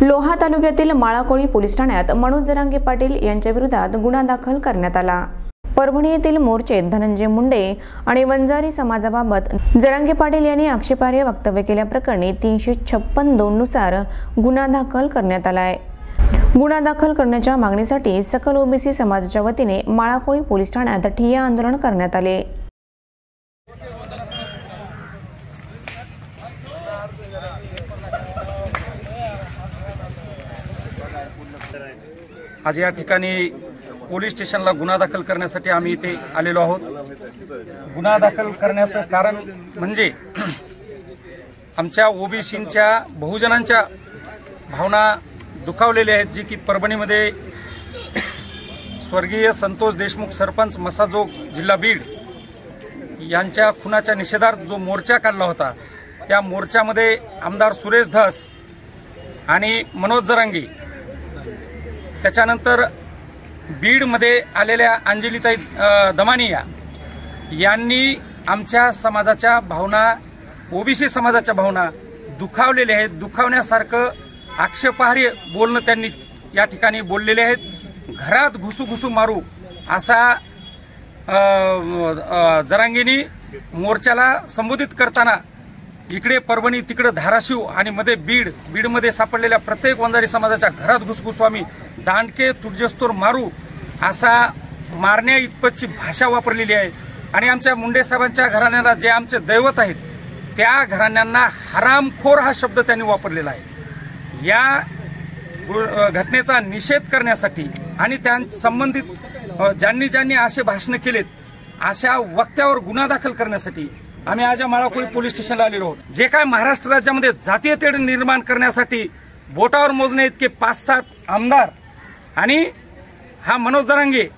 लोहा तालुक्यातील माळाकोळी पोलीस ठाण्यात मनोज जरांगे पाटील यांच्या विरोधात गुन्हा दाखल करण्यात आला। परभणी येथील मोर्चेत धनंजय मुंडे आणि वंजारी समाजाबाबत जरांगे पाटील यांनी आक्षेपार्ह वक्तव्य केल्याप्रकरणी 356(2) नुसार गुन्हा दाखल करण्यात आला आहे। गुन्हा दाखल करण्याच्या मागणीसाठी सकल ओबीसी समाजाच्या वतीने माळाकोळी पोलीस ठाण्यात ठिय्या आंदोलन करण्यात आले। आज या ठिकाणी पोलीस स्टेशनला गुन्हा दाखल करण्यासाठी आम्ही इथे आलेलो आहोत। गुन्हा दाखल करण्याचं कारण म्हणजे आमच्या ओबीसींच्या बहुजनांच्या भावना दुखावलेल्या आहेत, जी की परभणीमध्ये स्वर्गीय संतोष देशमुख सरपंच मसाजोग जिल्हा बीड यांच्या खुनाच्या निषेधार्थ जो मोर्चा काढला होता, त्या मोर्चामध्ये आमदार सुरेश धस आणि मनोज जरांगे, त्याच्यानंतर बीडमध्ये आलेल्या अंजलीताई दमानिया यांनी आमच्या समाजाच्या भावना, ओबीसी समाजाच्या भावना दुखावलेल्या आहेत। दुखावण्यासारखं आक्षेपार्ह बोलणं त्यांनी या ठिकाणी बोललेले आहेत। घरात घुसू मारू असा जरांगेनी मोर्चाला संबोधित करताना इकडे परभणी, तिकडे धाराशिव आणि मध्ये बीडमध्ये सापडलेल्या प्रत्येक वंजारी समाजाच्या घरात घुसघुसू आम्ही, दांडके तुझ्यस्तोर मारू असा मारण्या इतपतची भाषा वापरलेली आहे। आणि आमच्या मुंडे साहेबांच्या घराण्यांना, जे आमचे दैवत आहेत, त्या घराण्यांना हरामखोर हा शब्द त्यांनी वापरलेला आहे। या घटनेचा निषेध करण्यासाठी आणि त्या संबंधित ज्यांनी असे भाषण केलेत, अशा वक्त्यावर गुन्हा दाखल करण्यासाठी आम्ही आज माळाकोळी पोलीस स्टेशनला आलेलो आहोत। जे काय महाराष्ट्र राज्यामध्ये जातीय तेढ निर्माण करण्यासाठी बोटावर मोजणे इतके 5-7 आमदार आणि हा मनोज जरांगे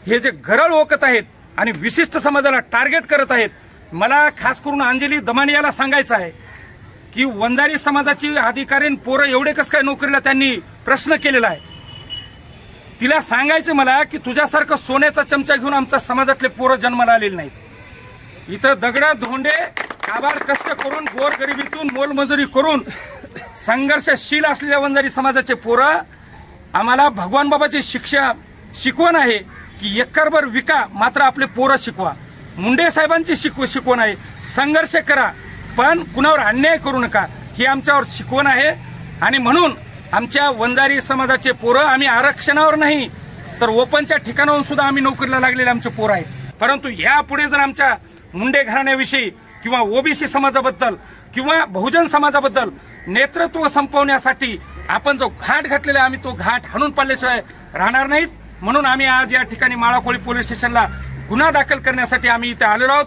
हे जे गरळ ओकत आहेत आणि विशिष्ट समाजाला टार्गेट करत आहेत, मला खास करून अंजली दमानियाला सांगायचं आहे की वंजारी समाजाची अधिकारीण पोरं एवढे कसं काय नोकरीला त्यांनी प्रश्न केलेला आहे। तिला सांगायचं मला की तुझ्यासारखं सोन्याचा चमचा घेऊन आमच्या समाजातले पोरं जन्माला आलेले नाहीत। इथं दगड धोंडे काबाड कष्ट करून गोरगरिबीतून मोलमजुरी करून संघर्षशील असलेल्या वंजारी समाजाचे पोरं, आम्हाला भगवान बाबाची शिकवण आहे की एकरभर विका, मात्र आपले पोरं शिकवा। मुंडे साहेबांची शिकवण आहे, संघर्ष करा पण कुणावर अन्याय करू नका, ही आमच्यावर शिकवण आहे। आणि म्हणून आमच्या वंजारी समाजाचे पोरं, आम्ही आरक्षणावर नाही तर ओपनच्या ठिकाणावरून सुद्धा आम्ही नोकरीला लागलेले आमचे पोरं आहेत। परंतु यापुढे जर आमच्या मुंडे घराण्याविषयी किंवा ओबीसी समाजाबद्दल किंवा बहुजन समाजाबद्दल नेतृत्व संपवण्यासाठी आपण जो घाट घातलेला, आम्ही तो घाट हाणून पाडल्याशिवाय राहणार नाहीत। म्हणून आम्ही आज या ठिकाणी माळाकोळी पोलीस स्टेशनला गुन्हा दाखल करण्यासाठी आम्ही इथे आलेलो आहोत।